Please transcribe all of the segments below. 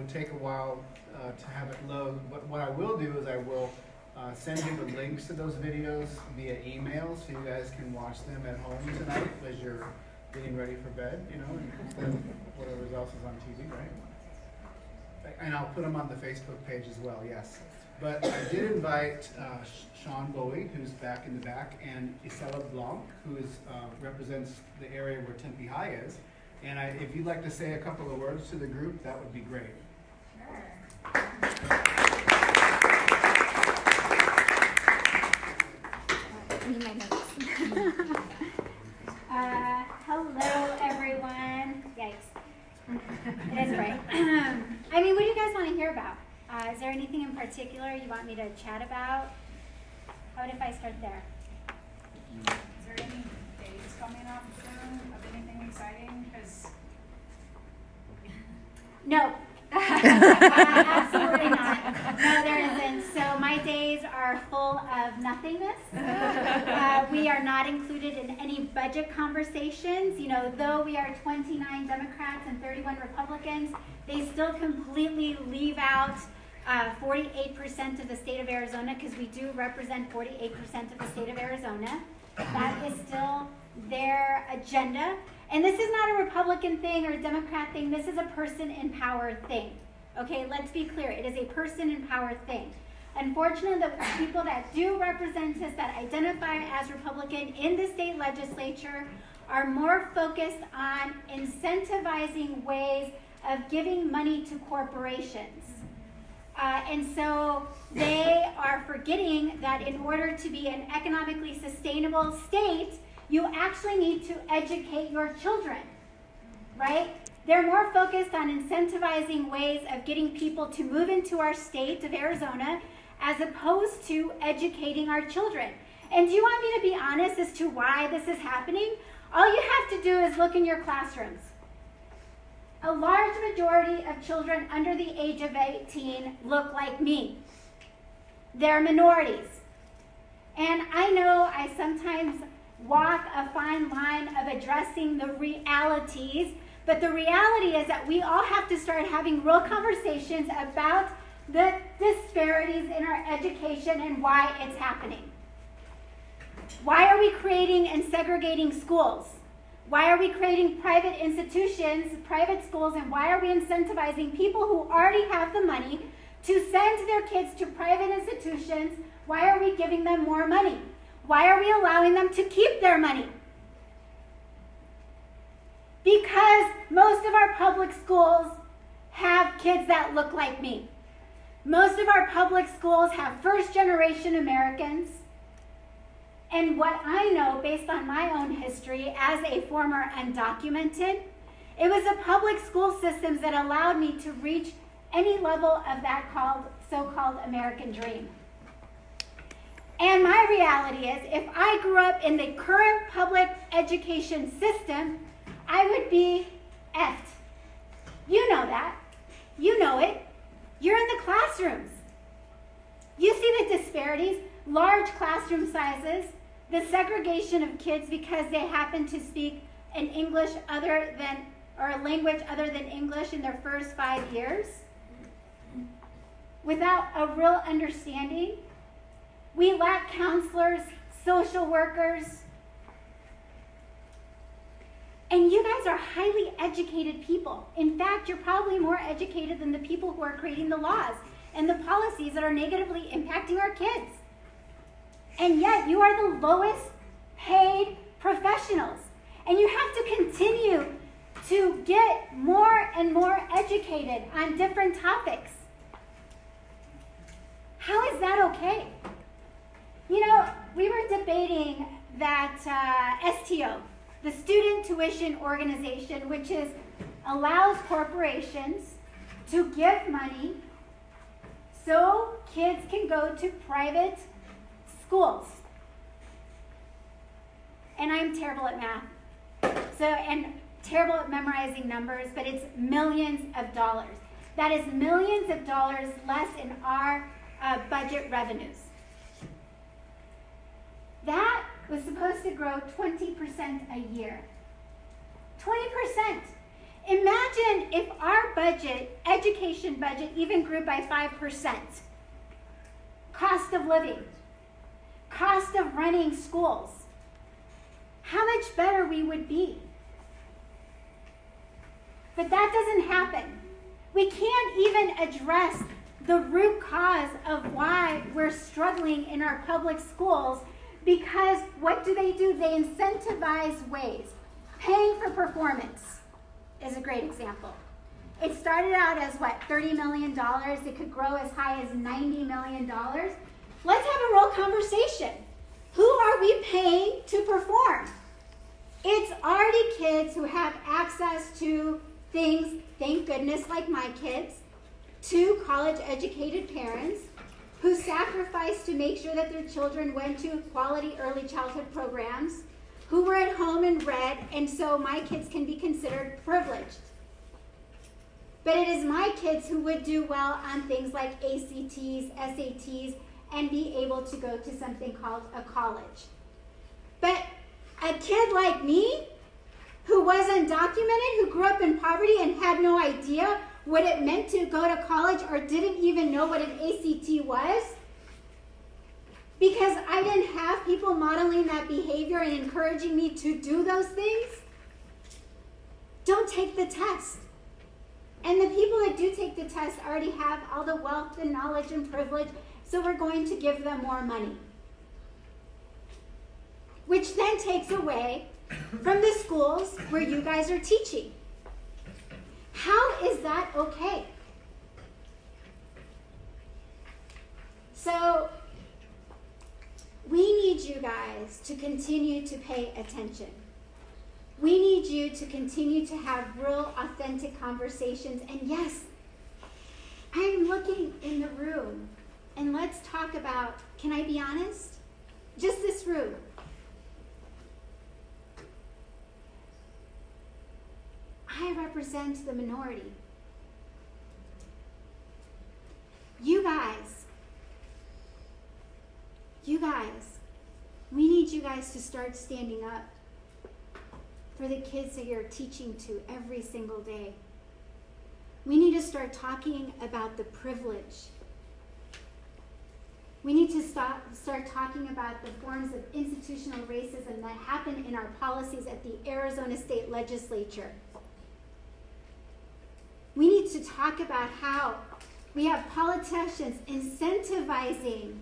would take a while to have it load. But what I will do is I will send you the links to those videos via email so you guys can watch them at home tonight as you're getting ready for bed, you know, instead of whatever else is on TV, right? And I'll put them on the Facebook page as well, yes. But I did invite Sean Bowie, who's back in the back, and Isela Blanc, who represents the area where Tempe High is. And if you'd like to say a couple of words to the group, that would be great. Sure. Hello, everyone. Yikes. It is bright. I mean, what do you guys want to hear about? Is there anything in particular you want me to chat about? How about if I start there? Is there any dates coming up soon of anything exciting? Because No. Absolutely not. No, there isn't. So my days are full of nothingness. We are not included in any budget conversations. You know, though we are 29 Democrats and 31 Republicans, they still completely leave out 48% of the state of Arizona, because we do represent 48% of the state of Arizona. That is still their agenda. And this is not a Republican thing or a Democrat thing. This is a person in power thing. Okay, let's be clear. It is a person in power thing. Unfortunately, the people that do represent us, that identify as Republican in the state legislature, are more focused on incentivizing ways of giving money to corporations. And so they are forgetting that in order to be an economically sustainable state, you actually need to educate your children, right? They're more focused on incentivizing ways of getting people to move into our state of Arizona as opposed to educating our children. And do you want me to be honest as to why this is happening? All you have to do is look in your classrooms. A large majority of children under the age of 18 look like me. They're minorities. And I know I sometimes walk a fine line of addressing the realities, but the reality is that we all have to start having real conversations about the disparities in our education and why it's happening. Why are we creating and segregating schools? Why are we creating private institutions, private schools, and why are we incentivizing people who already have the money to send their kids to private institutions? Why are we giving them more money? Why are we allowing them to keep their money? Because most of our public schools have kids that look like me. Most of our public schools have first-generation Americans. And what I know, based on my own history as a former undocumented, it was the public school systems that allowed me to reach any level of that so-called American dream. And my reality is, if I grew up in the current public education system, I would be effed. You know that. You know it. You're in the classrooms. You see the disparities, large classroom sizes, the segregation of kids because they happen to speak an English other than, or a language other than English in their first 5 years, without a real understanding. We lack counselors, social workers. And you guys are highly educated people. In fact, you're probably more educated than the people who are creating the laws and the policies that are negatively impacting our kids. And yet, you are the lowest paid professionals. And you have to continue to get more and more educated on different topics. How is that okay? You know, we were debating that STO, the Student Tuition Organization, which allows corporations to give money so kids can go to private schools. And I'm terrible at math, and terrible at memorizing numbers, but it's millions of dollars. That is millions of dollars less in our budget revenues. That was supposed to grow 20% a year. 20%. Imagine if our budget, education budget, even grew by 5%. Cost of living, cost of running schools, how much better we would be. But that doesn't happen. We can't even address the root cause of why we're struggling in our public schools, because what do? They incentivize ways. Paying for performance is a great example. It started out as what, $30 million? It could grow as high as $90 million. Let's have a real conversation. Who are we paying to perform? It's already kids who have access to things, thank goodness, like my kids, to college-educated parents who sacrificed to make sure that their children went to quality early childhood programs, who were at home and read, and so my kids can be considered privileged. But it is my kids who would do well on things like ACTs, SATs, and be able to go to something called a college. But a kid like me, who was undocumented, who grew up in poverty and had no idea what it meant to go to college or didn't even know what an ACT was, because I didn't have people modeling that behavior and encouraging me to do those things, don't take the test. And the people that do take the test already have all the wealth and knowledge and privilege, so we're going to give them more money. Which then takes away from the schools where you guys are teaching. How is that okay? So we need you guys to continue to pay attention. We need you to continue to have real, authentic conversations. And yes, I'm looking in the room, and let's talk about, can I be honest? Just this room. I represent the minority. You guys, we need you guys to start standing up for the kids that you're teaching to every single day. We need to start talking about the privilege. We need to start talking about the forms of institutional racism that happen in our policies at the Arizona State Legislature. We need to talk about how we have politicians incentivizing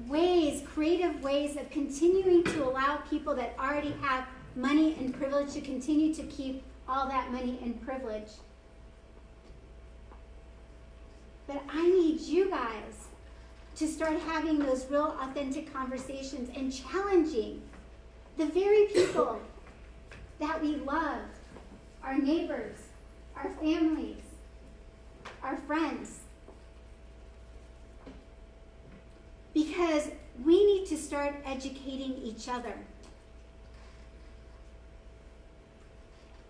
ways, creative ways of continuing to allow people that already have money and privilege to continue to keep all that money and privilege. But I need you guys to start having those real authentic conversations and challenging the very people that we love, our neighbors, our families, our friends. Because we need to start educating each other.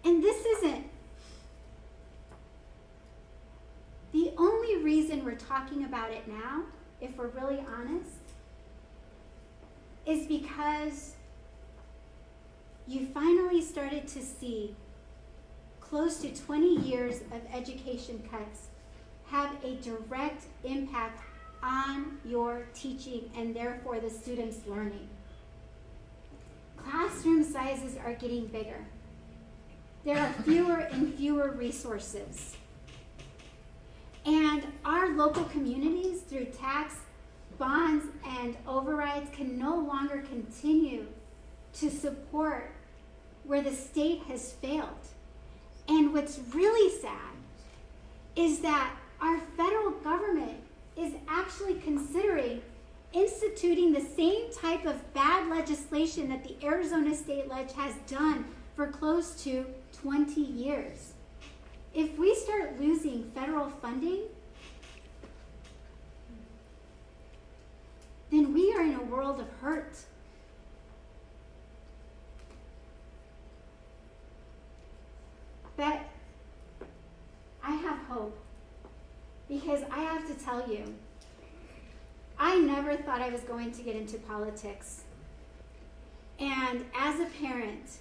And this isn't the only reason we're talking about it now, if we're really honest, is because you finally started to see close to 20 years of education cuts have a direct impact on your teaching and therefore the students' learning. Classroom sizes are getting bigger. There are fewer and fewer resources. And our local communities, through tax, bonds, and overrides, can no longer continue to support where the state has failed. And what's really sad is that our federal government is actually considering instituting the same type of bad legislation that the Arizona State Leg has done for close to 20 years. If we start losing federal funding, then we are in a world of hurt. But I have hope, because I have to tell you, I never thought I was going to get into politics. And as a parent,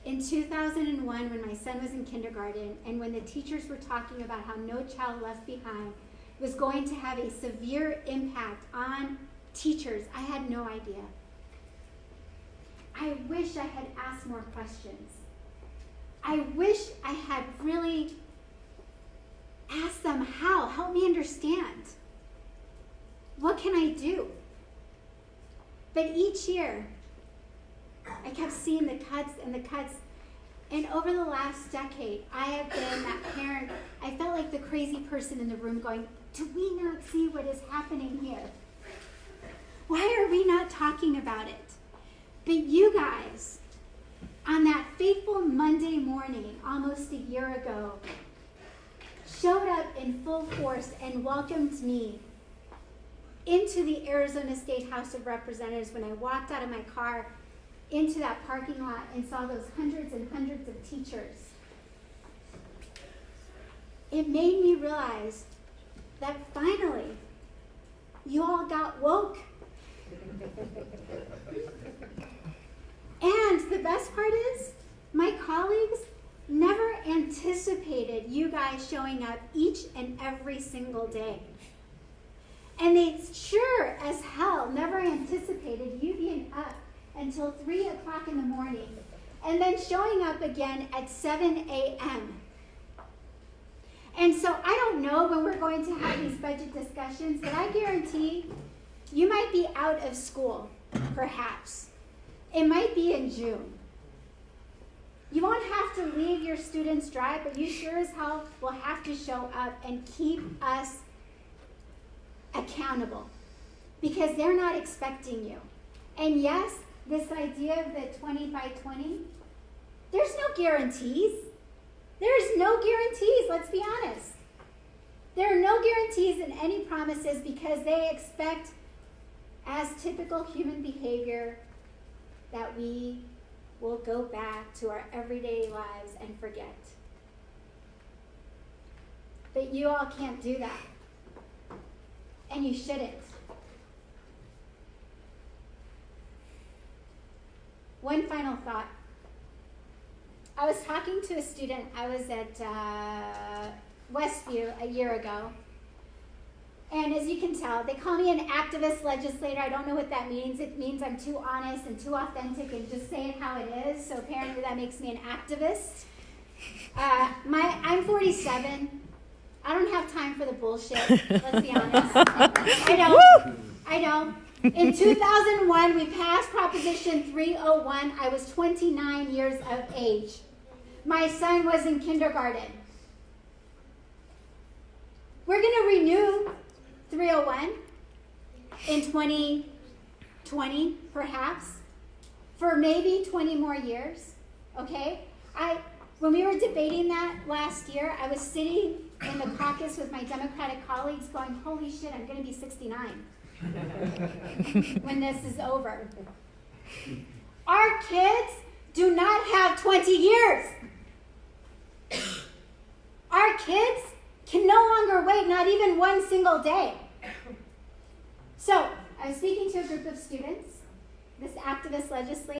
in 2001, when my son was in kindergarten, and when the teachers were talking about how No Child Left Behind was going to have a severe impact on teachers, I had no idea. I wish I had asked more questions. I wish I had really asked them how. Help me understand. What can I do? But each year, I kept seeing the cuts and the cuts. And over the last decade, I have been that parent. I felt like the crazy person in the room going, do we not see what is happening here? Why are we not talking about it? But you guys, on that fateful Monday morning, almost a year ago, showed up in full force and welcomed me into the Arizona State House of Representatives when I walked out of my car into that parking lot and saw those hundreds and hundreds of teachers. It made me realize that finally, you all got woke. And the best part is, my colleagues never anticipated you guys showing up each and every single day. And they sure as hell never anticipated you being up until 3 o'clock in the morning and then showing up again at 7 a.m. And so I don't know when we're going to have these budget discussions, but I guarantee you might be out of school, perhaps. It might be in June. You won't have to leave your students dry, but you sure as hell will have to show up and keep us accountable because they're not expecting you. And yes, this idea of the 20 by 20, there's no guarantees. There's no guarantees, let's be honest. There are no guarantees in any promises because they expect, as typical human behavior, that we will go back to our everyday lives and forget. But you all can't do that. And you shouldn't. One final thought. I was talking to a student. I was at Westview a year ago. And as you can tell, they call me an activist legislator. I don't know what that means. It means I'm too honest and too authentic and just say it how it is. So apparently that makes me an activist. I'm 47. I don't have time for the bullshit. Let's be honest. I know. In 2001, we passed Proposition 301. I was 29 years of age. My son was in kindergarten. We're going to renew 301 in 2020, perhaps, for maybe 20 more years, okay? When we were debating that last year, I was sitting in the caucus with my Democratic colleagues going, holy shit, I'm going to be 69 when this is over. Our kids do not have 20 years. Our kids can no longer wait, not even one single day. So, I was speaking to a group of students, this activist legislator.